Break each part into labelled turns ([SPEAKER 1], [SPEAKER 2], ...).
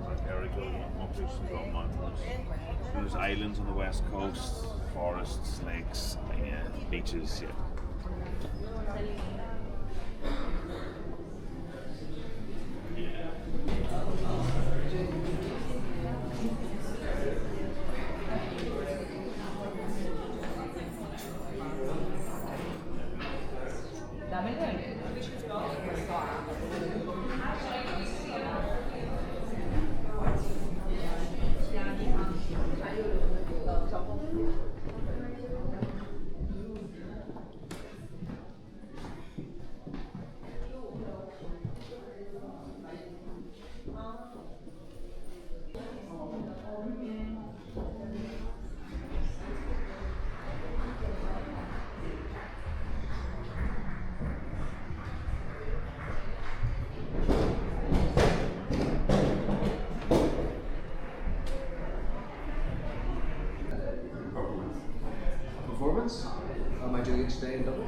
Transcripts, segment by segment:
[SPEAKER 1] empirical observations on mountains. There's islands on the west coast, forests, lakes, beaches. Yeah.
[SPEAKER 2] Performance? How am I doing it today in Dublin?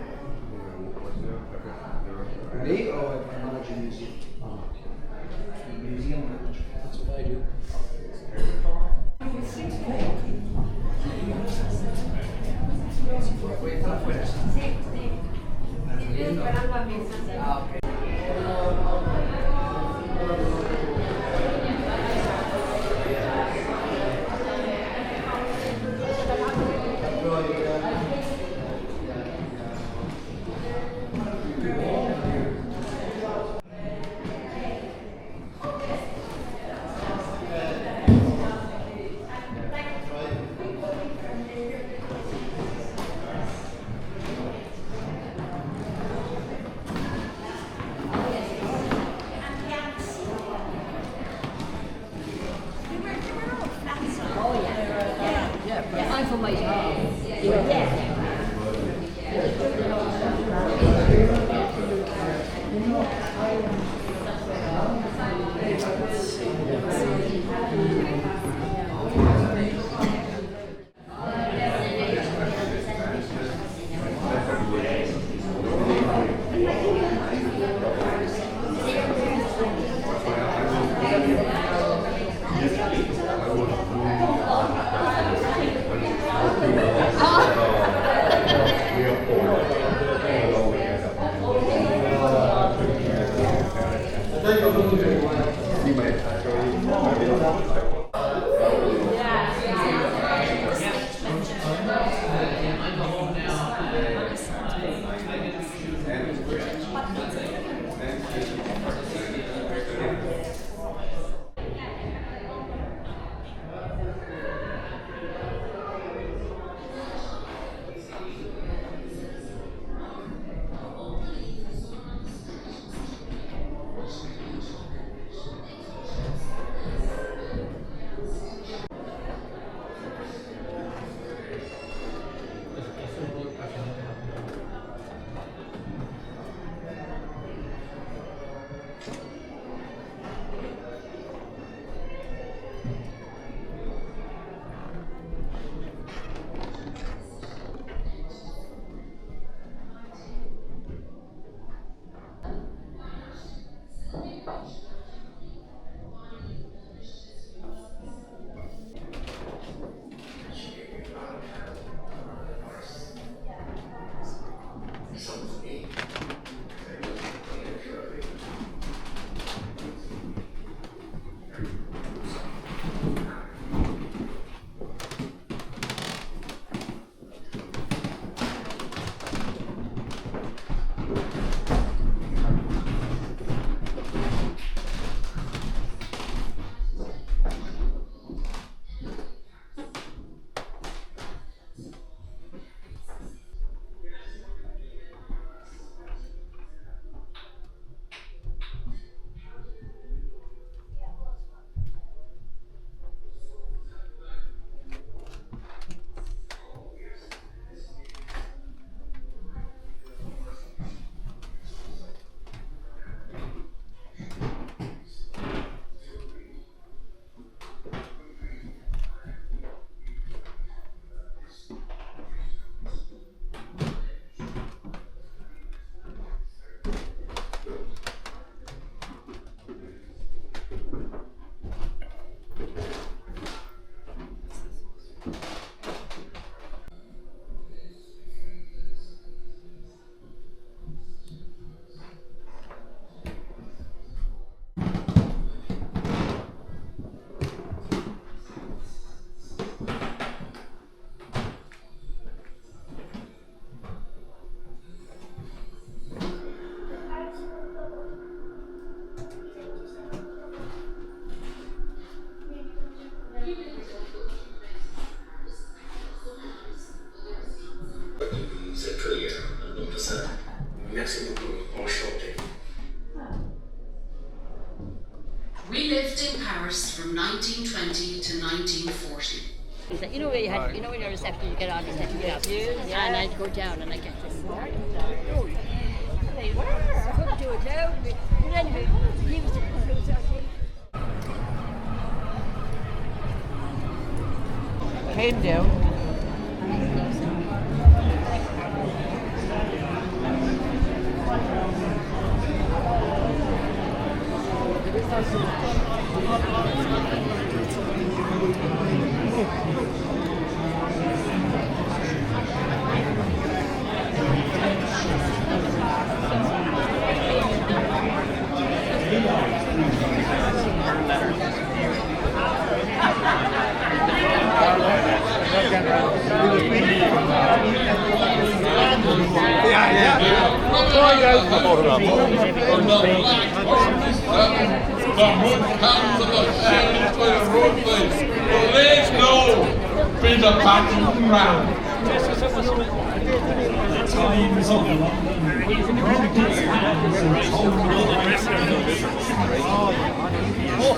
[SPEAKER 2] Me? Oh, I'm managing a museum. Museum manager. That's what I do.
[SPEAKER 3] We lived in Paris from 1920 to 1940.
[SPEAKER 4] You know where you had, you know when you're reception, you get on and set you up, and I'd go down and I get this. They were. I couldn't do it now. But anyway, he was the
[SPEAKER 5] Came down.
[SPEAKER 6] The moon comes and the shadows by the roadways. Let's go! Be the battle ground.
[SPEAKER 7] The times of London, rockets, hands, and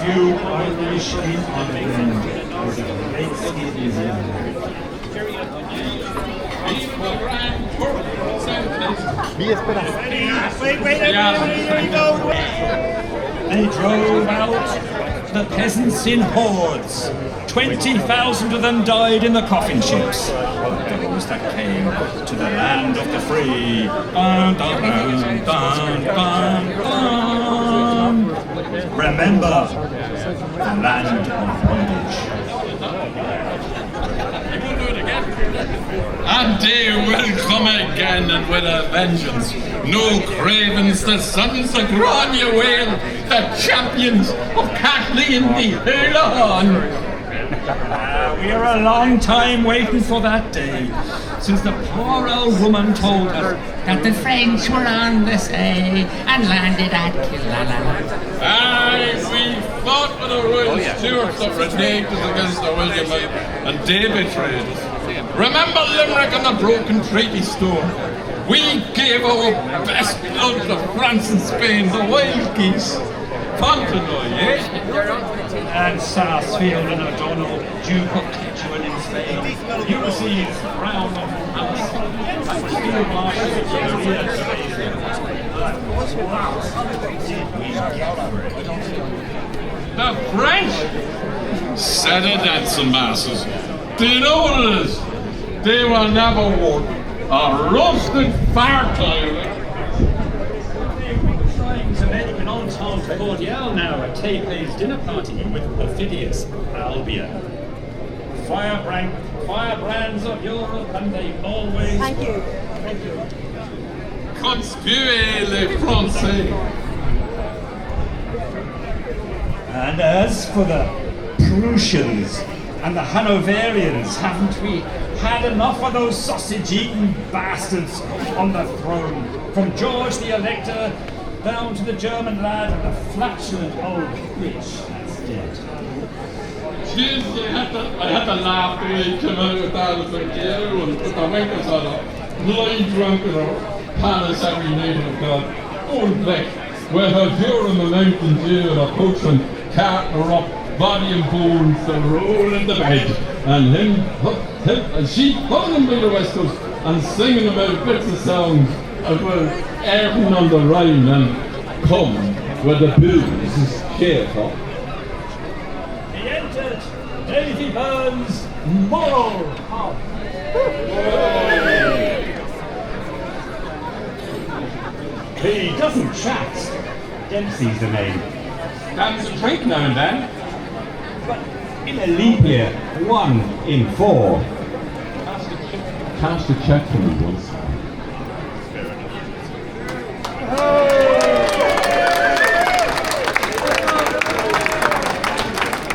[SPEAKER 7] few Irish in Ireland, or the great citizen. They drove out the peasants in hordes. 20,000 of them died in the coffin ships. Those that came to the land of the free. Dun, dun, dun, dun, dun, dun. Remember, the land of bondage.
[SPEAKER 6] And they will come again and with a vengeance. No cravens, the sons of Granuail, the champions of Kathleen the Hurlahan.
[SPEAKER 7] We are a long time waiting for that day, since the poor old woman told us
[SPEAKER 8] that the French were on the sea and landed at Killala.
[SPEAKER 6] Aye, we fought with the Royal Stewarts of the Natives against the Williamite, and they betrayed us. Remember Limerick and the broken treaty stone? We gave our best blood to France and Spain, the wild geese. Fontenoy, eh?
[SPEAKER 7] and Sarsfield and O'Donnell, Duke of Clituan in Spain, Ulysses, Brown of Alice, and Field Marshal
[SPEAKER 6] The French? Set a dancing masses. Do you know what it is? They will never want a roasted fart tire.
[SPEAKER 7] To make an entente cordiale now at Taipei's dinner party with Perfidious Albion. Firebrands of Europe, and they always...
[SPEAKER 4] Thank you. Thank you.
[SPEAKER 6] Conspuez les Français.
[SPEAKER 7] And as for the Prussians and the Hanoverians, haven't we had enough of those sausage-eating bastards on the throne? From George the Elector down to the German lad and the flatulent old bitch that's dead.
[SPEAKER 6] Jeez, I had to laugh the way he came out with that as a girl and put the winkers on her. Bloody drunk in her palace every night of God. Old Black, with her view in the mountains here and a coachman carting her up, body and bones, and roll into bed. And him and she pulling him by the west coast and singing about bits of songs about everything on the rhyme and come where the booze is careful.
[SPEAKER 7] He entered Davy Byrnes' moral hub. He doesn't chat. Dempsey's the name.
[SPEAKER 6] That's a drink now and then.
[SPEAKER 7] But in a leap year, 1 in 4.
[SPEAKER 6] Cash the check for me once.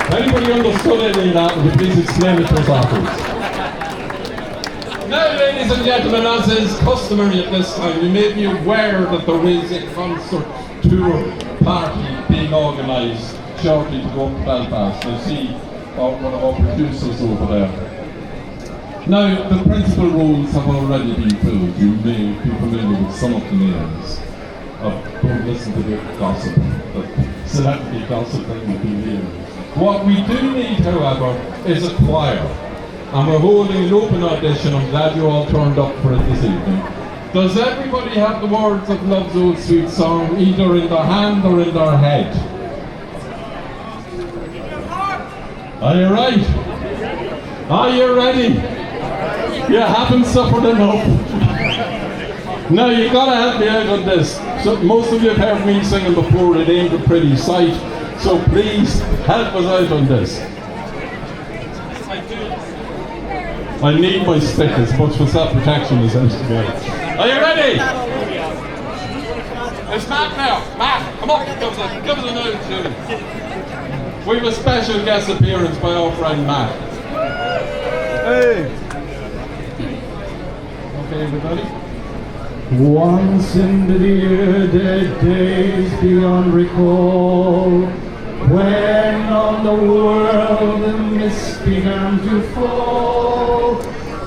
[SPEAKER 6] If anybody understood any of that, would you please explain it to us afterwards? Now, ladies and gentlemen, as is customary at this time, we made you aware that there is a concert tour party being organised shortly to go up to Belfast. I see one of our producers over there. Now, the principal roles have already been filled. You may be familiar with some of the names. Don't listen to the gossip that so that would be gossip and would be real. What we do need, however, is a choir. And we're holding an open audition. I'm glad you all turned up for it this evening. Does everybody have the words of Love's Old Sweet Song either in their hand or in their head? Are you right? Are you ready? You haven't suffered enough. Now you gotta help me out on this. So most of you have heard me singing before, it ain't a pretty sight. So please help us out on this. I need my stick as much for self-protection as anything else. Are you ready? It's Matt now. Matt, come on, give us a note too. We have a special guest appearance by our friend Matt. Hey! Okay, everybody? Once in the dear dead days beyond recall, when on the world the mist began to fall,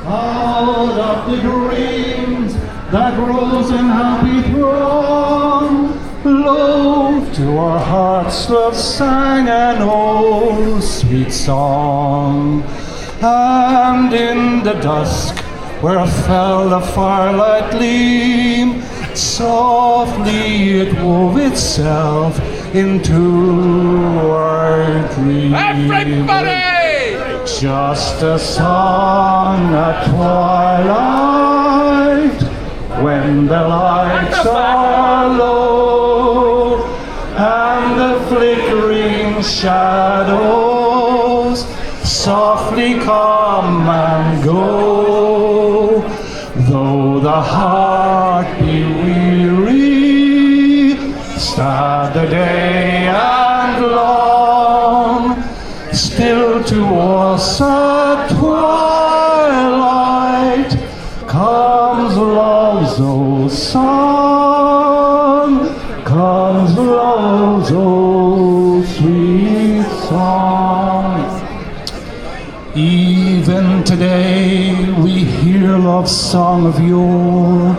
[SPEAKER 6] out of the dreams that rose in happy throng, lo, to our hearts love sang an old sweet song. And in the dusk, where fell the firelight gleam, softly it wove itself into our dream. Everybody! Just a song at twilight, when the lights are low, and the flickering shadows softly come and go. Though the heart be weary, sad the day and long, still to us at twilight comes love's old song, comes love's old sweet song. Even today we hear love's song of yore.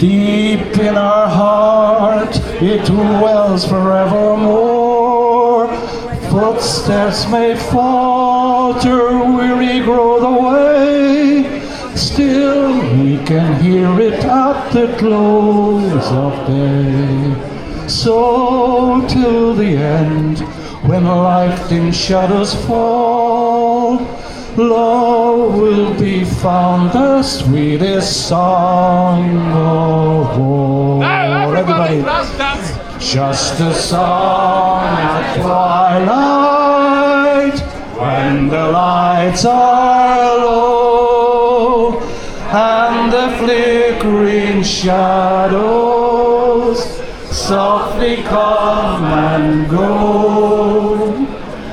[SPEAKER 6] Deep in our heart it dwells forevermore. Footsteps may falter, weary grow the way, still we can hear it at the close of day. So till the end, when light in shadows fall, love will be found the sweetest song of all. Now everybody, just a song at twilight, when the lights are low, and the flickering shadows softly come and go.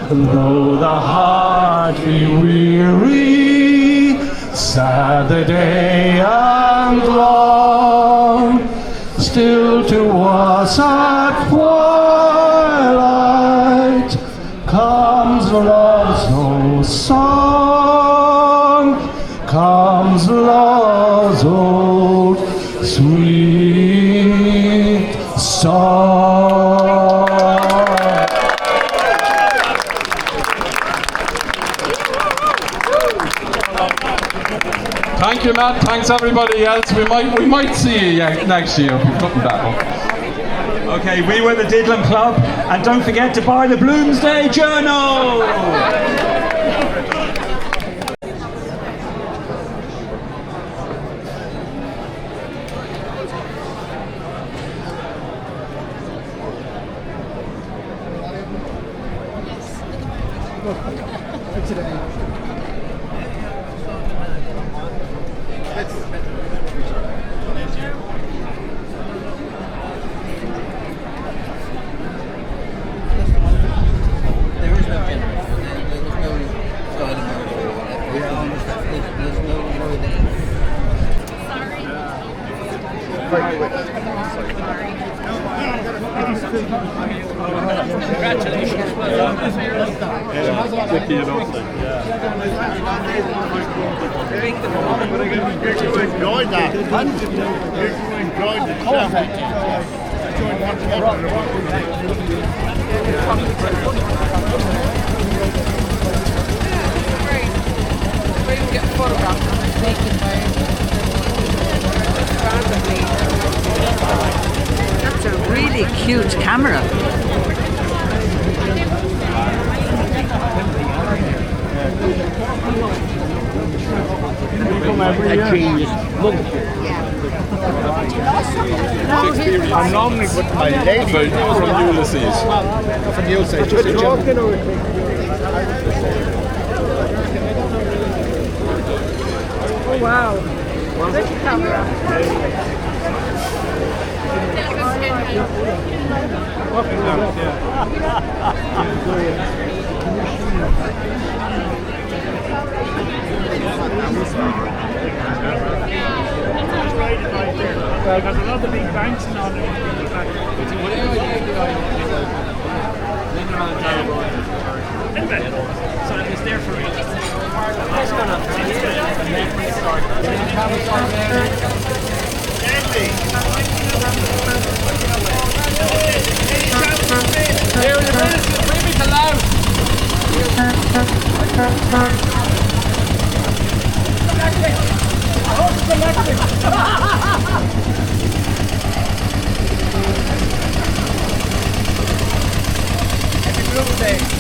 [SPEAKER 6] Though the heart be weary, sad the day and long, still to us at twilight comes love's old song, comes love's old sweet song. Thank you, Matt. Thanks everybody else. We might see you next year if you're putting that up.
[SPEAKER 7] Okay, we were the Diddlin Club, and don't forget to buy the Bloomsday Journal!
[SPEAKER 5] Where you get photographs taken by
[SPEAKER 9] That's a really cute camera.
[SPEAKER 10] I'm normally with my lady from Ulysses. From Ulysses, just a joke.
[SPEAKER 5] Oh wow. There's your camera.
[SPEAKER 11] Because a lot of the big banks and all that. So it was there for me.
[SPEAKER 10] Bloomsday.